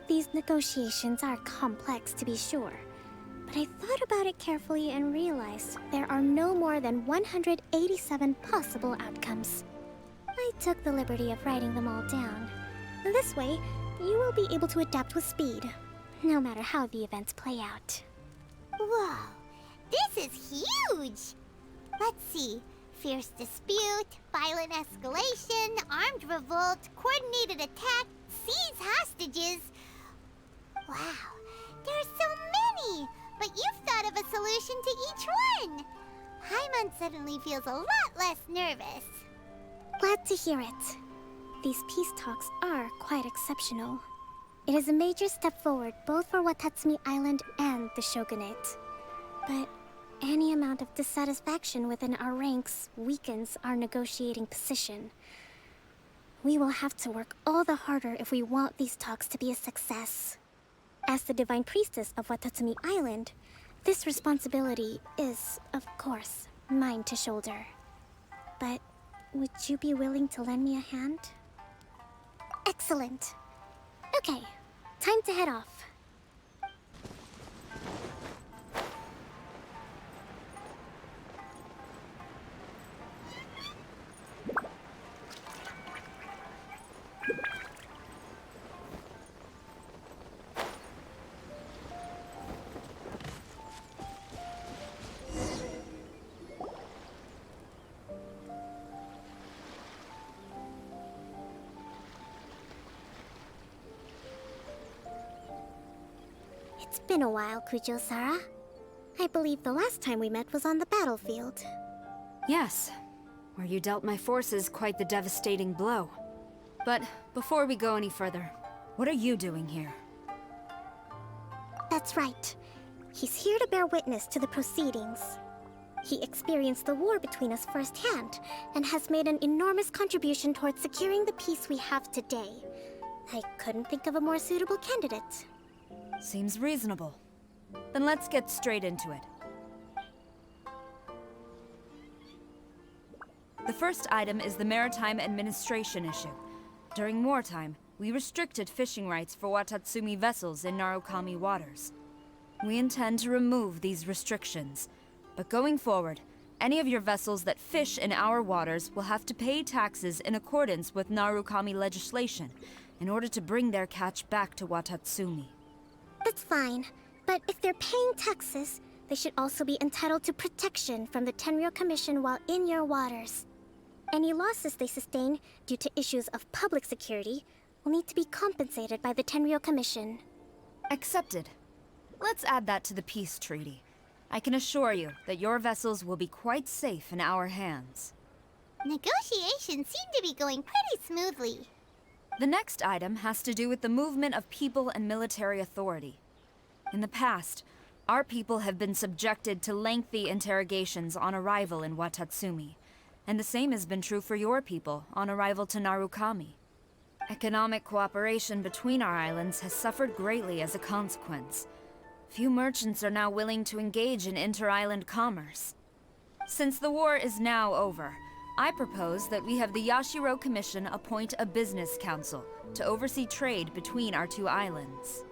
These negotiations are complex, to be sure, but I thought about it carefully and realized there are no more than 187 possible outcomes. I took the liberty of writing them all down. This way, you will be able to adapt with speed, no matter how the events play out. Whoa, this is huge! Let's see. Fierce dispute, violent escalation, armed revolt, coordinated attack, seize hostages. Wow, there are so many! But you've thought of a solution to each one! Paimon suddenly feels a lot less nervous. Glad to hear it. These peace talks are quite exceptional. It is a major step forward both for Watatsumi Island and the Shogunate. But any amount of dissatisfaction within our ranks weakens our negotiating position. We will have to work all the harder if we want these talks to be a success. As the Divine Priestess of Watatsumi Island, this responsibility is, of course, mine to shoulder. But would you be willing to lend me a hand? Excellent. Okay, time to head off. It's been a while, Kujo-Sara. I believe the last time we met was on the battlefield. Yes, where you dealt my forces quite the devastating blow. But before we go any further, what are you doing here? That's right. He's here to bear witness to the proceedings. He experienced the war between us firsthand, and has made an enormous contribution towards securing the peace we have today. I couldn't think of a more suitable candidate. Seems reasonable. Then let's get straight into it. The first item is the Maritime Administration issue. During wartime, we restricted fishing rights for Watatsumi vessels in Narukami waters. We intend to remove these restrictions, but going forward, any of your vessels that fish in our waters will have to pay taxes in accordance with Narukami legislation in order to bring their catch back to Watatsumi. That's fine, but if they're paying taxes, they should also be entitled to protection from the Tenryou Commission while in your waters. Any losses they sustain due to issues of public security will need to be compensated by the Tenryou Commission. Accepted. Let's add that to the peace treaty. I can assure you that your vessels will be quite safe in our hands. Negotiations seem to be going pretty smoothly. The next item has to do with the movement of people and military authority. In the past, Our people have been subjected to lengthy interrogations on arrival in Watatsumi, and the same has been true for your people on arrival to Narukami. Economic cooperation between our islands has suffered greatly as a consequence. Few merchants are now willing to engage in inter-island commerce. Since the war is now over, I propose that we have the Yashiro Commission appoint a business council to oversee trade between our two islands.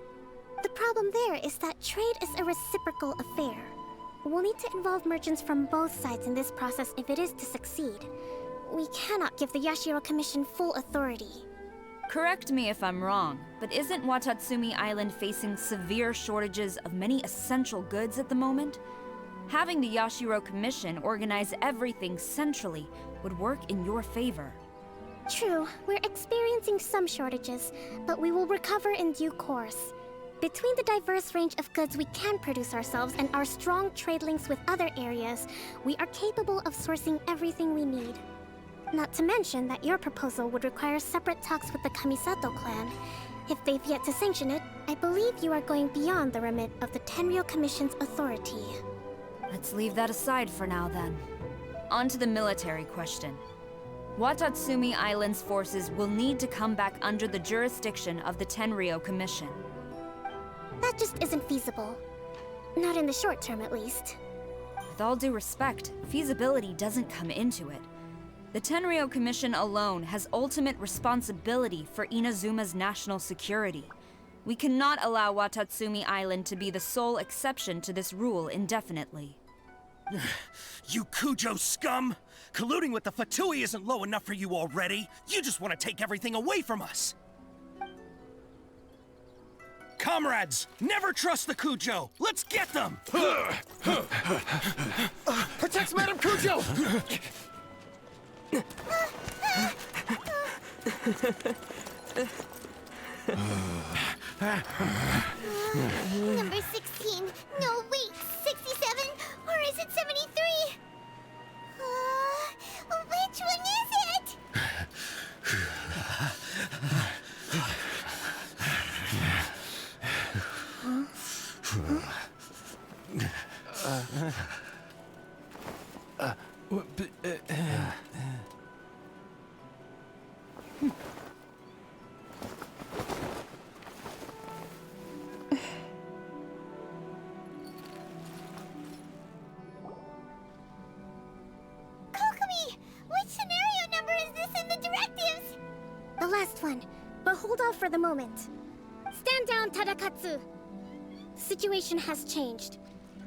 The problem there is that trade is a reciprocal affair. We'll need to involve merchants from both sides in this process if it is to succeed. We cannot give the Yashiro Commission full authority. Correct me if I'm wrong, but isn't Watatsumi Island facing severe shortages of many essential goods at the moment? Having the Yashiro Commission organize everything centrally would work in your favor. True, we're experiencing some shortages, but we will recover in due course. Between the diverse range of goods we can produce ourselves and our strong trade links with other areas, we are capable of sourcing everything we need. Not to mention that your proposal would require separate talks with the Kamisato clan. If they've yet to sanction it, I believe you are going beyond the remit of the Tenryou Commission's authority. Let's leave that aside for now, then. On to the military question. Watatsumi Island's forces will need to come back under the jurisdiction of the Tenryou Commission. That just isn't feasible. Not in the short term, at least. With all due respect, feasibility doesn't come into it. The Tenryou Commission alone has ultimate responsibility for Inazuma's national security. We cannot allow Watatsumi Island to be the sole exception to this rule indefinitely. You Kujo scum! Colluding with the Fatui isn't low enough for you already! You just want to take everything away from us! Comrades, never trust the Kujo! Let's get them! Protect Madame Kujo! Number 16. No, wait. 67? Or is it 73? Which one is it? Kokomi! Which scenario number is this in the directives? The last one, but hold off for the moment. Stand down, Tadakatsu! The situation has changed.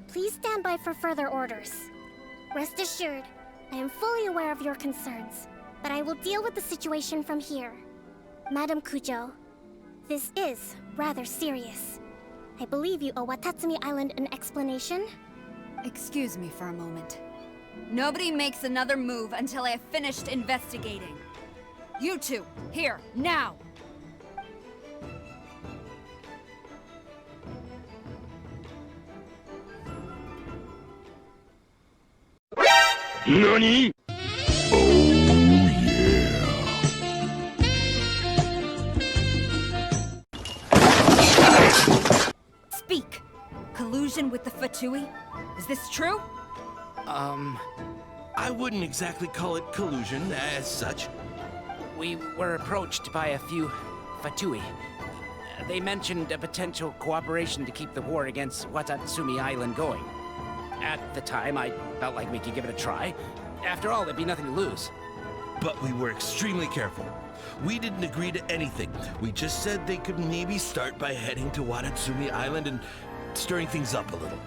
Please stand by for further orders. Rest assured, I am fully aware of your concerns, but I will deal with the situation from here. Madam Kujo, this is rather serious. I believe you owe Watatsumi Island an explanation? Excuse me for a moment. Nobody makes another move until I have finished investigating. You two, here, now! NANI?! Speak! Collusion with the Fatui? Is this true? I wouldn't exactly call it collusion as such. We were approached by a few Fatui. They mentioned a potential cooperation to keep the war against Watatsumi Island going. At the time, I felt like we could give it a try. After all, there'd be nothing to lose. But we were extremely careful. We didn't agree to anything. We just said they could maybe start by heading to Watatsumi Island and stirring things up a little.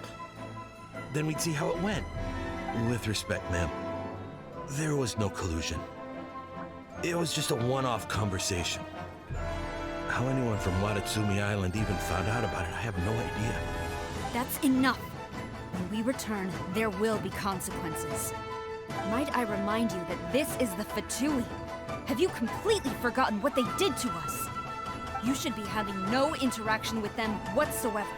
Then we'd see how it went. With respect, ma'am, there was no collusion. It was just a one-off conversation. How anyone from Watatsumi Island even found out about it, I have no idea. That's enough. When we return, there will be consequences. Might I remind you that this is the Fatui? Have you completely forgotten what they did to us? You should be having no interaction with them whatsoever,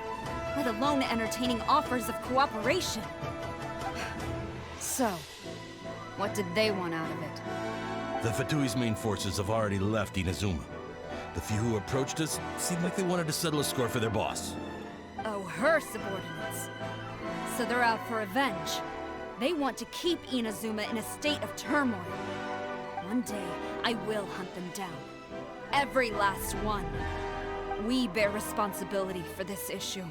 let alone entertaining offers of cooperation. So, what did they want out of it? The Fatui's main forces have already left Inazuma. The few who approached us seemed like they wanted to settle a score for their boss. Oh, her subordinates. So they're out for revenge. They want to keep Inazuma in a state of turmoil. One day, I will hunt them down. Every last one. We bear responsibility for this issue.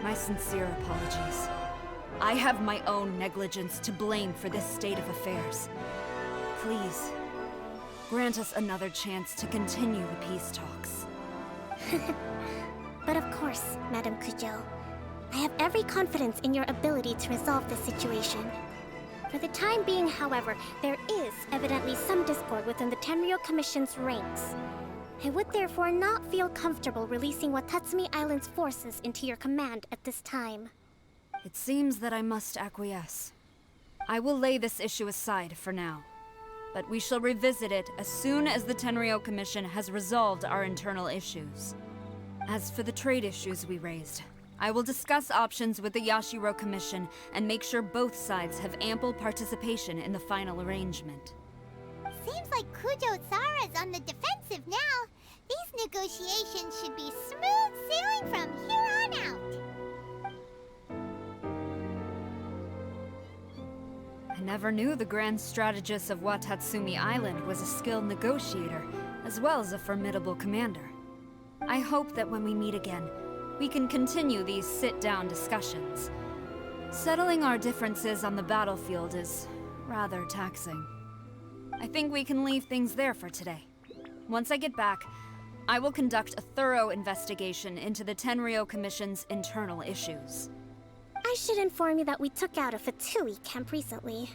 My sincere apologies. I have my own negligence to blame for this state of affairs. Please, grant us another chance to continue the peace talks. But of course, Madam Kujo. I have every confidence in your ability to resolve this situation. For the time being, however, there is evidently some discord within the Tenryou Commission's ranks. I would therefore not feel comfortable releasing Watatsumi Island's forces into your command at this time. It seems that I must acquiesce. I will lay this issue aside for now. But we shall revisit it as soon as the Tenryou Commission has resolved our internal issues. As for the trade issues we raised, I will discuss options with the Yashiro Commission and make sure both sides have ample participation in the final arrangement. Seems like Kujo-sara's on the defensive now. These negotiations should be smooth sailing from here on out. I never knew the grand strategist of Watatsumi Island was a skilled negotiator, as well as a formidable commander. I hope that when we meet again, we can continue these sit-down discussions. Settling our differences on the battlefield is rather taxing. I think we can leave things there for today. Once I get back, I will conduct a thorough investigation into the Tenryou Commission's internal issues. I should inform you that we took out a Fatui camp recently.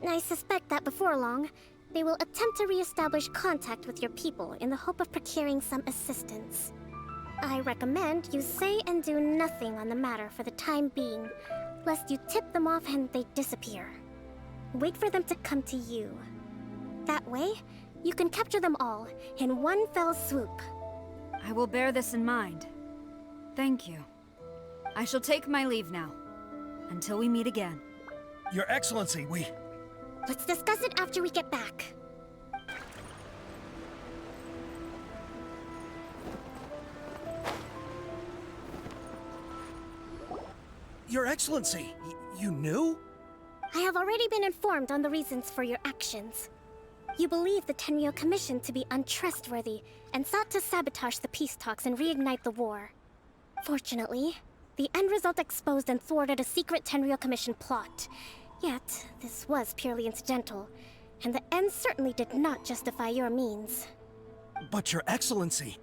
I suspect that before long, they will attempt to re-establish contact with your people in the hope of procuring some assistance. I recommend you say and do nothing on the matter for the time being, lest you tip them off and they disappear. Wait for them to come to you. That way, you can capture them all in one fell swoop. I will bear this in mind. Thank you. I shall take my leave now. Until we meet again. Your Excellency, Let's discuss it after we get back. Your Excellency, you knew? I have already been informed on the reasons for your actions. You believe the Tenryou Commission to be untrustworthy and sought to sabotage the peace talks and reignite the war. Fortunately, the end result exposed and thwarted a secret Tenryou Commission plot. Yet, this was purely incidental, and the end certainly did not justify your means. But Your Excellency,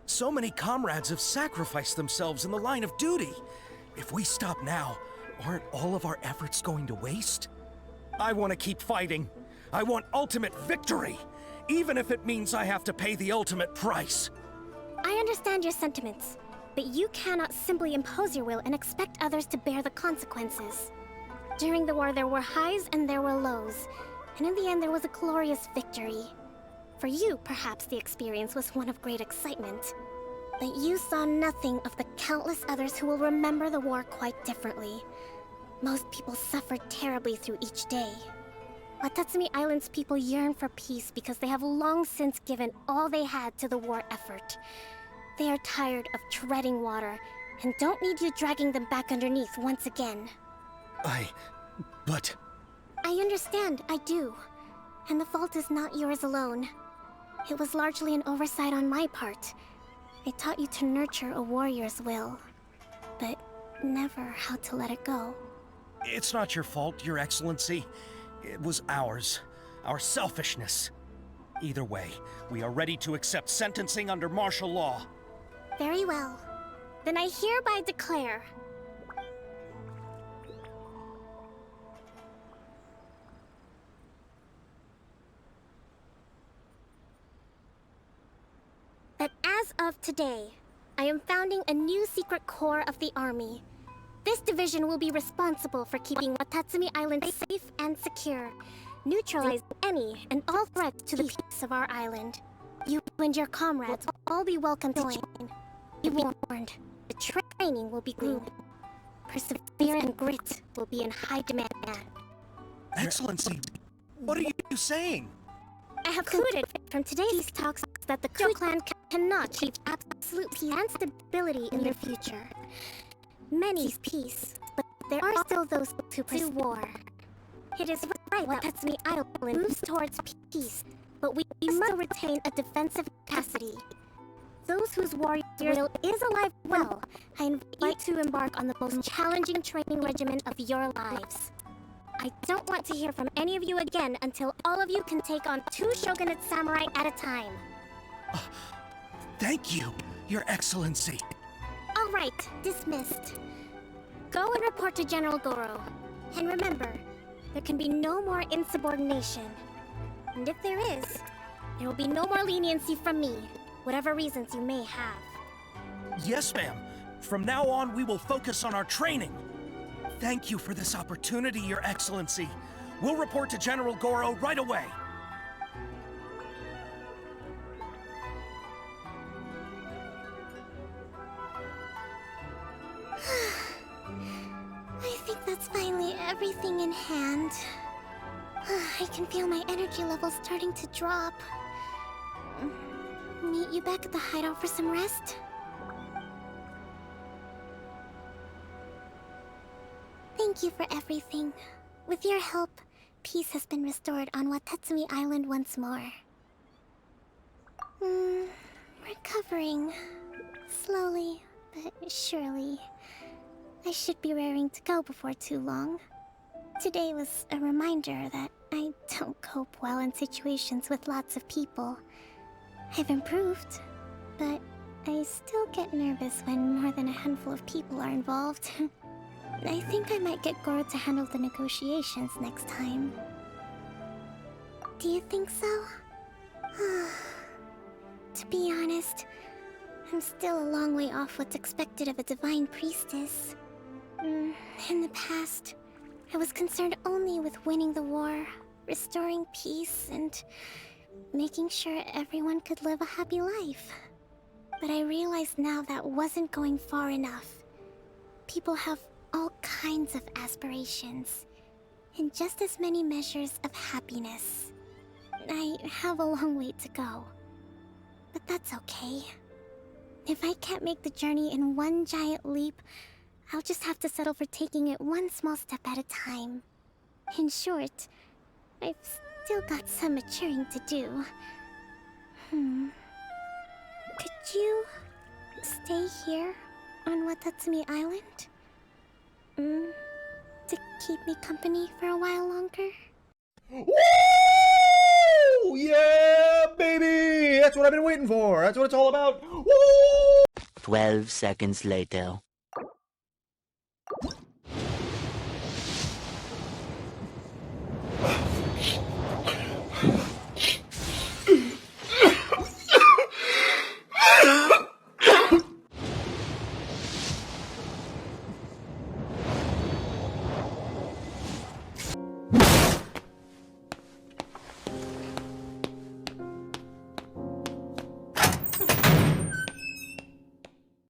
so many comrades have sacrificed themselves in the line of duty. If we stop now, aren't all of our efforts going to waste? I want to keep fighting. I want ultimate victory, even if it means I have to pay the ultimate price. I understand your sentiments, but you cannot simply impose your will and expect others to bear the consequences. During the war, there were highs and there were lows, and in the end, there was a glorious victory. For you, perhaps the experience was one of great excitement. But you saw nothing of the countless others who will remember the war quite differently. Most people suffered terribly through each day. Watatsumi Island's people yearn for peace because they have long since given all they had to the war effort. They are tired of treading water and don't need you dragging them back underneath once again. But... I understand, I do. And the fault is not yours alone. It was largely an oversight on my part. I taught you to nurture a warrior's will, but never how to let it go. It's not your fault, Your Excellency. It was ours. Our selfishness. Either way, we are ready to accept sentencing under martial law. Very well. Then I hereby declare... that as of today, I am founding a new secret corps of the army. This division will be responsible for keeping Watatsumi Island safe and secure, neutralizing any and all threats to the peace of our island. You and your comrades will all be welcome to join. Be warned, the training will be grueling. Perseverance and grit will be in high demand. Excellency, what are you saying? I have concluded from today's talks that the Kujo clan cannot achieve absolute peace and stability in their future. Many peace, but there are still those who pursue war. It is right that Tatsumi Island moves towards peace, but we must retain a defensive capacity. Those whose warrior will is alive well, I invite you to embark on the most challenging training regimen of your lives. I don't want to hear from any of you again until all of you can take on 2 shogunate samurai at a time. Thank you, Your Excellency. All right, dismissed. Go and report to General Goro. And remember, there can be no more insubordination. And if there is, there will be no more leniency from me, whatever reasons you may have. Yes, ma'am. From now on, we will focus on our training. Thank you for this opportunity, Your Excellency. We'll report to General Goro right away. I think that's finally everything in hand. I can feel my energy levels starting to drop. Meet you back at the hideout for some rest? Thank you for everything. With your help, peace has been restored on Watatsumi Island once more. Recovering. Slowly, but surely. I should be raring to go before too long. Today was a reminder that I don't cope well in situations with lots of people. I've improved, but I still get nervous when more than a handful of people are involved. I think I might get Goro to handle the negotiations next time. Do you think so? To be honest, I'm still a long way off what's expected of a divine priestess. In the past, I was concerned only with winning the war, restoring peace, and making sure everyone could live a happy life. But I realize now that wasn't going far enough. People have all kinds of aspirations, and just as many measures of happiness. I have a long way to go, but that's okay. If I can't make the journey in one giant leap, I'll just have to settle for taking it one small step at a time. In short, I've still got some maturing to do. Could you stay here on Watatsumi Island? To keep me company for a while longer? Woo! Yeah, baby! That's what I've been waiting for. That's what it's all about. Woo! 12 seconds later.